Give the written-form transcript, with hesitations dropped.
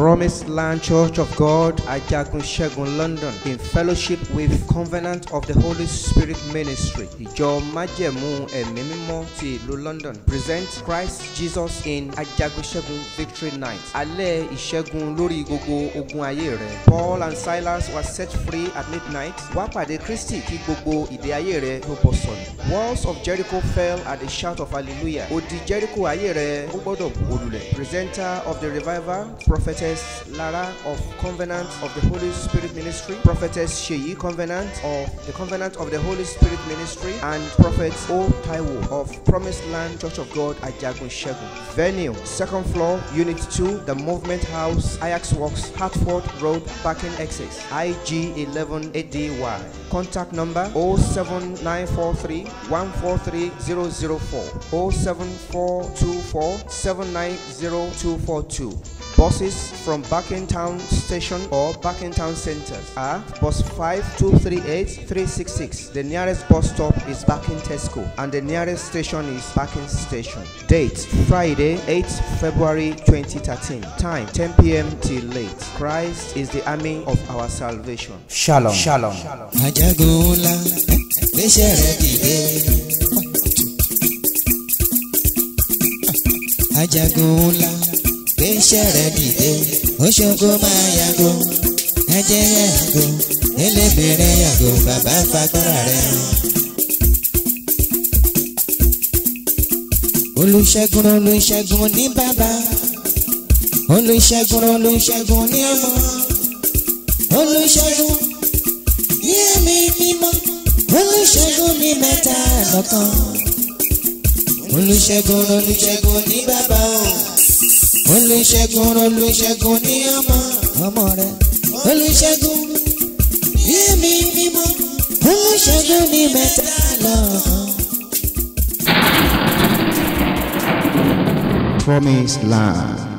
Promised Land Church of God, Ajagunsegun, London, in fellowship with Covenant of the Holy Spirit Ministry, Ìjọ Májẹ̀mú Ẹ̀mí Mímọ́ ti ìlú London, present Christ Jesus in Ajagunsegun Victory Night. Alẹ́ ìṣẹ́gun lórí gbogbo ogun ayé rẹ̀. Paul and Silas were set free at midnight. Wá pàdé Kristi kí gbogbo ìdè ayé rẹ̀ tó bọ́ sọnù. Walls of Jericho fell at the shout of hallelujah. Odi Jericho ayé rẹ̀ ó gbọ́dọ̀ wó lulẹ̀. Presenter of the revival, Prophetess Lara of Covenant of the Holy Spirit Ministry, Prophetess Sheyi Covenant of the Covenant of the Holy Spirit Ministry, and Prophet O Taiwo of Promised Land Church of God, Ajagunsegun. Venue, 2nd floor, Unit 2, The Movement House, Ajax Works, Hartford Road, Backing Essex, IG 11ADY. Contact number 07943 143 004, 07424 790242. Buses from Barkingtown Station or Barkingtown Centers are bus 5238 366. The nearest bus stop is Barking Tesco and the nearest station is Barking Station. Date, Friday, 8th February 2013. Time, 10 p.m. till late. Christ is the army of our salvation. Shalom. Shalom. Ajagunla, Ajagunla. Bẹ́sẹ̀rẹ̀ dìde, Òṣogbo máa yàgò, ẹ̀jẹ̀ yàgò, elébèrè yàgò, bàbá fagbára rẹ̀. Olùṣègùn Olùṣègùn ní bàbá, Olùṣègùn Olùṣègùn ní ọmọ, Olùṣègùn ní ẹ̀mí mímọ́, Olùṣègùn ní mẹ́ta lọ́kan, Olùṣègùn Olùṣègùn ní bàbá o. Olùṣègùn Olùṣègùn ní ọmọ rẹ̀, Olùṣègùn ní ẹ̀mí mímọ́, Olùṣègùn ní mẹ́ta lọ́kan. Promised Land.